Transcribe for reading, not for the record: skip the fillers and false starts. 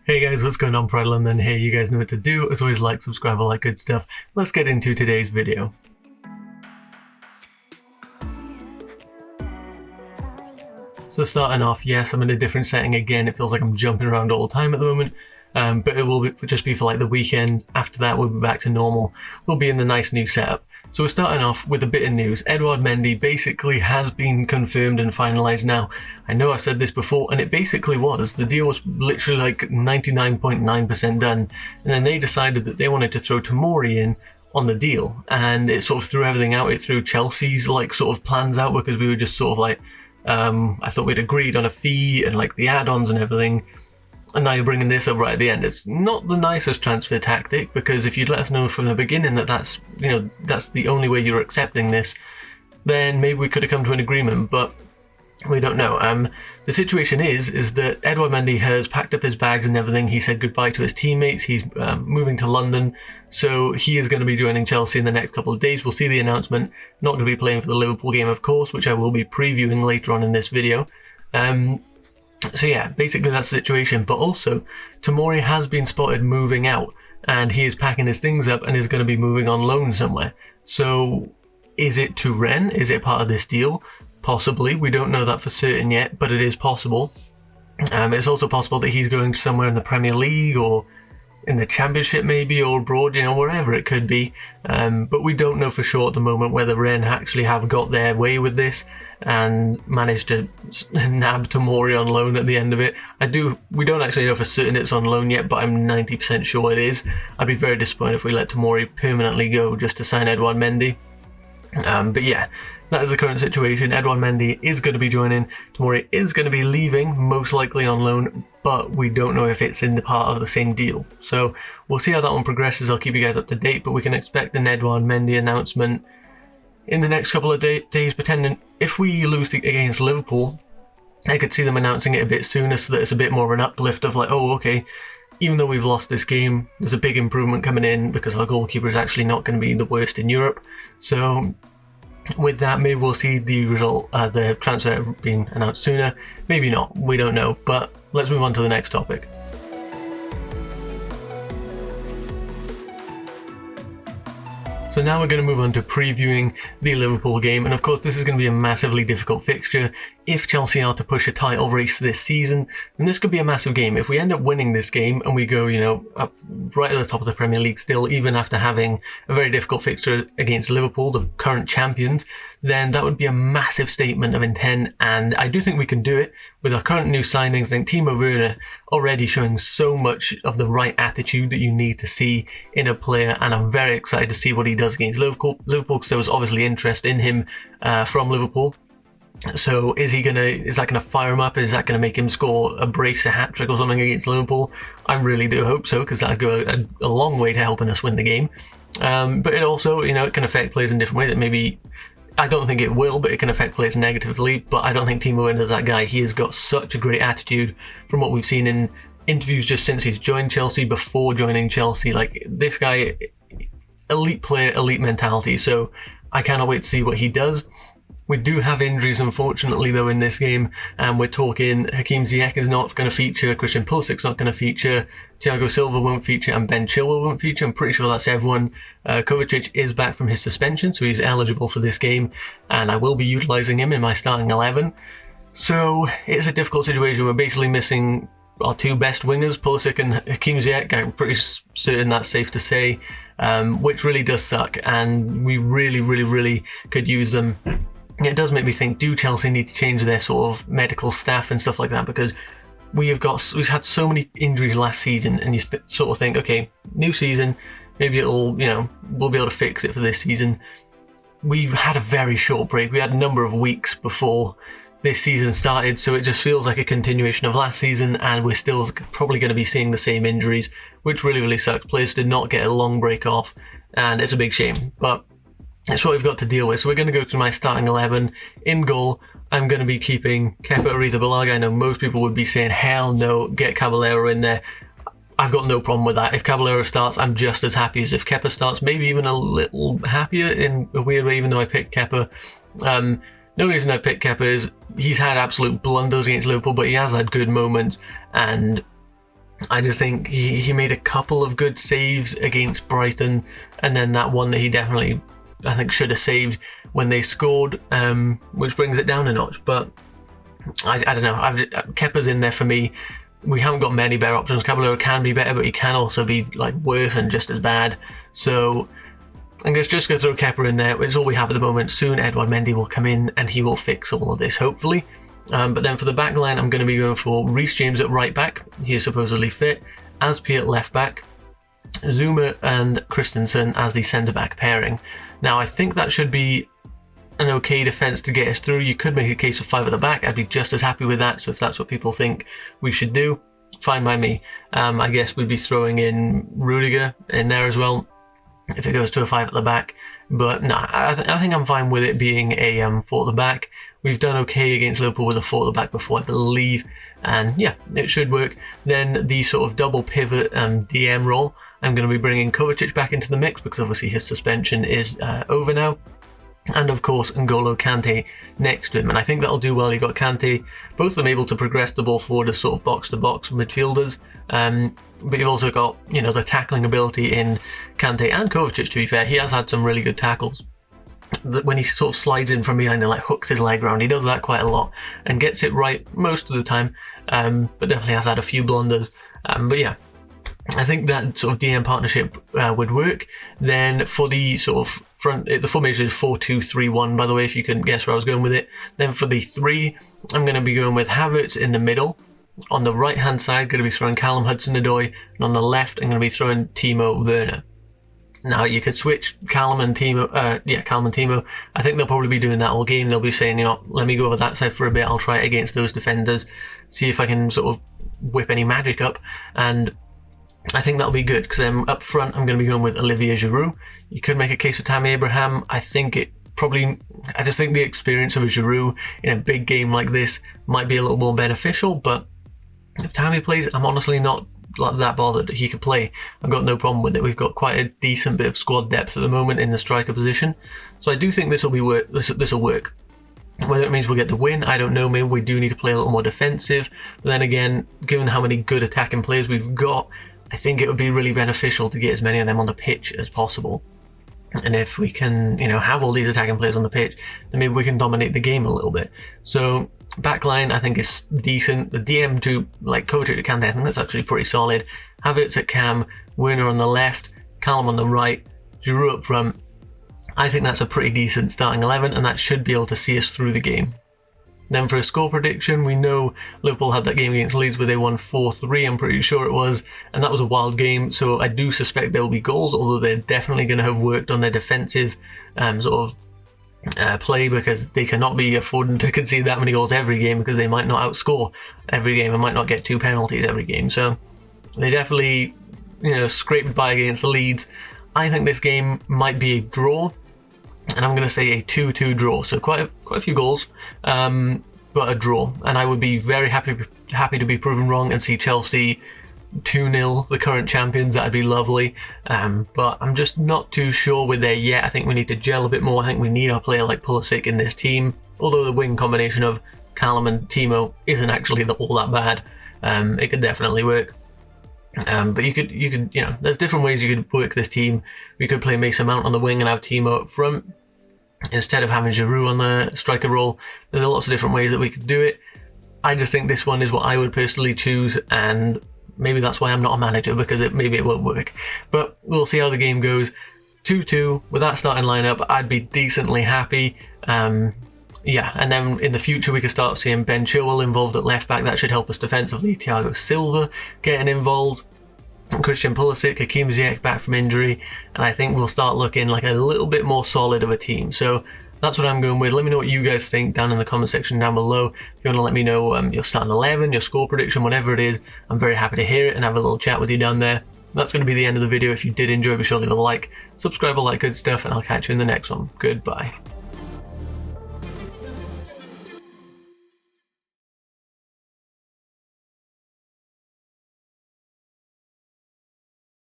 Hey guys, what's going on? ThePrideOfLDN here. You guys know what to do. As always, like, subscribe, all that good stuff. Let's get into today's video. So starting off, yes, I'm in a different setting again. It feels like I'm jumping around all the time at the moment. But it will just be for like the weekend. After that, we'll be back to normal. We'll be in the nice new setup. So we're starting off with a bit of news. Edouard Mendy basically has been confirmed and finalised now. I know I said this before, and it basically was. The deal was literally like 99.9% done. And then they decided that they wanted to throw Tomori in on the deal. And it sort of threw everything out. It threw Chelsea's like sort of plans out, because we were just sort of like, I thought we'd agreed on a fee and like the add-ons and everything. And now you're bringing this up right at the end. It's not the nicest transfer tactic, because if you'd let us know from the beginning that that's the only way you're accepting this, then maybe we could have come to an agreement, but we don't know. The situation is that Edouard Mendy has packed up his bags and everything. He said goodbye to his teammates. He's moving to London, so he is going to be joining Chelsea in the next couple of days. We'll see the announcement. Not going to be playing for the Liverpool game, of course, which I will be previewing later on in this video. So yeah, basically that's the situation. But also, Tomori has been spotted moving out, and he is packing his things up and is going to be moving on loan somewhere. So is it to Rennes? Is it part of this deal? Possibly. We don't know that for certain yet, but it is possible. It's also possible that he's going somewhere in the Premier League or in the Championship maybe, or abroad, wherever it could be. But we don't know for sure at the moment whether Rennes actually have got their way with this and managed to nab Tomori on loan at the end of it. We don't actually know for certain it's on loan yet, but I'm 90% sure it is. I'd be very disappointed if we let Tomori permanently go just to sign Edouard Mendy. But yeah, that is the current situation. Edouard Mendy is going to be joining. Tomori is going to be leaving, most likely on loan, but we don't know if it's in the part of the same deal. So we'll see how that one progresses. I'll keep you guys up to date, but we can expect an Edouard Mendy announcement in the next couple of days, pretending if we lose against Liverpool, I could see them announcing it a bit sooner, so that it's a bit more of an uplift of like, oh, okay, even though we've lost this game, there's a big improvement coming in because our goalkeeper is actually not going to be the worst in Europe. So with that, maybe we'll see the result, the transfer being announced sooner. Maybe not, we don't know. But let's move on to the next topic. So now we're going to move on to previewing the Liverpool game, and of course this is going to be a massively difficult fixture. If Chelsea are to push a title race this season, then this could be a massive game. If we end up winning this game and we go, up right at the top of the Premier League still, even after having a very difficult fixture against Liverpool, the current champions, then that would be a massive statement of intent, and I do think we can do it with our current new signings. I think Timo Werner already showing so much of the right attitude that you need to see in a player, and I'm very excited to see what he does against Liverpool, because there was obviously interest in him from Liverpool. So is that gonna fire him up? Is that gonna make him score a brace, a hat trick or something against Liverpool? I really do hope so, because that'd go a long way to helping us win the game. But it also, it can affect players in different ways. That maybe, I don't think it will, but it can affect players negatively. But I don't think Timo Werner is that guy. He has got such a great attitude from what we've seen in interviews just since he's joined Chelsea, before joining Chelsea. Like, this guy, elite player, elite mentality. So I cannot wait to see what he does. We do have injuries, unfortunately, though, in this game, and we're talking Hakim Ziyech is not going to feature, Christian Pulisic's not going to feature, Thiago Silva won't feature, and Ben Chilwell won't feature. I'm pretty sure that's everyone. Kovacic is back from his suspension, so he's eligible for this game, and I will be utilising him in my starting 11. So it's a difficult situation. We're basically missing our two best wingers, Pulisic and Hakim Ziyech. I'm pretty certain that's safe to say, which really does suck, and we really could use them. It does make me think, do Chelsea need to change their sort of medical staff and stuff like that? Because we've had so many injuries last season, and you sort of think, okay, new season, maybe we'll be able to fix it for this season. We've had a very short break. We had a number of weeks before this season started, so it just feels like a continuation of last season, and we're still probably going to be seeing the same injuries, which really sucks. Players did not get a long break off, and it's a big shame. But that's what we've got to deal with. So we're going to go through my starting 11. In goal, I'm going to be keeping Kepa Arrizabalaga. I know most people would be saying, hell no, get Caballero in there. I've got no problem with that. If Caballero starts, I'm just as happy as if Kepa starts. Maybe even a little happier in a weird way, even though I picked Kepa. No reason I picked Kepa is he's had absolute blunders against Liverpool, but he has had good moments. And I just think he made a couple of good saves against Brighton, and then that one that he definitely, I think, should have saved when they scored, which brings it down a notch. But I don't know. Kepa's in there for me. We haven't got many better options. Caballero can be better, but he can also be like worse and just as bad. So I'm just going to throw Kepa in there. It's all we have at the moment. Soon Edouard Mendy will come in and he will fix all of this, hopefully. But then for the back line, I'm going to be going for Reece James at right back. He is supposedly fit. Azpi at left back. Zuma and Christensen as the centre back pairing. Now I think that should be an okay defence to get us through. You could make a case for 5 at the back. I'd be just as happy with that. So if that's what people think we should do, fine by me. I guess we'd be throwing in Rudiger in there as well if it goes to a 5 at the back. But no, I think I'm fine with it being a 4 at the back. We've done okay against Liverpool with a 4 at the back before, I believe. And yeah, it should work. Then the sort of double pivot DM role, I'm going to be bringing Kovacic back into the mix because obviously his suspension is over now. And of course, N'Golo Kante next to him. And I think that'll do well. You've got Kante, both of them able to progress the ball forward as sort of box-to-box midfielders. But you've also got, the tackling ability in Kante and Kovacic, to be fair. He has had some really good tackles. When he sort of slides in from behind and like hooks his leg around, he does that quite a lot and gets it right most of the time. But definitely has had a few blunders. But yeah, I think that sort of DM partnership would work. Then for the sort of front, the formation is 4-2-3-1, by the way, if you couldn't guess where I was going with it. Then for the 3, I'm going to be going with Havertz in the middle. On the right hand side, going to be throwing Callum Hudson-Odoi, and on the left, I'm going to be throwing Timo Werner. Now you could switch Callum and Timo. I think they'll probably be doing that all game. They'll be saying, let me go over that side for a bit. I'll try it against those defenders, see if I can sort of whip any magic up. And I think that'll be good because up front, I'm going to be going with Olivier Giroud. You could make a case for Tammy Abraham. I just think the experience of a Giroud in a big game like this might be a little more beneficial. But if Tammy plays, I'm honestly not that bothered. He could play. I've got no problem with it. We've got quite a decent bit of squad depth at the moment in the striker position, so I do think this will work. Whether it means we'll get the win, I don't know. Maybe we do need to play a little more defensive. But then again, given how many good attacking players we've got, I think it would be really beneficial to get as many of them on the pitch as possible. And if we can, have all these attacking players on the pitch, then maybe we can dominate the game a little bit. So backline, I think, is decent. The DM to Kovacic at Kante, I think that's actually pretty solid. Havertz at cam, Werner on the left, Callum on the right, Giroud up front. I think that's a pretty decent starting 11, and that should be able to see us through the game. Then for a score prediction, we know Liverpool had that game against Leeds where they won 4-3, I'm pretty sure it was, and that was a wild game, so I do suspect there will be goals, although they're definitely going to have worked on their defensive play, because they cannot be affording to concede that many goals every game, because they might not outscore every game and might not get 2 penalties every game. So they definitely, scraped by against Leeds. I think this game might be a draw, and I'm going to say a 2-2 draw. So quite a few goals, but a draw. And I would be very happy to be proven wrong and see Chelsea 2-0 the current champions. That'd be lovely. But I'm just not too sure we're there yet. I think we need to gel a bit more. I think we need a player like Pulisic in this team. Although the wing combination of Callum and Timo isn't actually all that bad. It could definitely work. But you could, there's different ways you could work this team. We could play Mason Mount on the wing and have Timo up front instead of having Giroud on the striker role. There's lots of different ways that we could do it. I just think this one is what I would personally choose, and maybe that's why I'm not a manager, because maybe it won't work. But we'll see how the game goes. 2-2 with that starting lineup, I'd be decently happy. And then in the future we could start seeing Ben Chilwell involved at left back. That should help us defensively. Thiago Silva getting involved, Christian Pulisic, Hakim Ziyech back from injury, and I think we'll start looking like a little bit more solid of a team. So that's what I'm going with. Let me know what you guys think down in the comment section down below. If you want to let me know your starting 11, your score prediction, whatever it is, I'm very happy to hear it and have a little chat with you down there. That's going to be the end of the video. If you did enjoy, be sure to leave a like, subscribe, all that good stuff, and I'll catch you in the next one. Goodbye.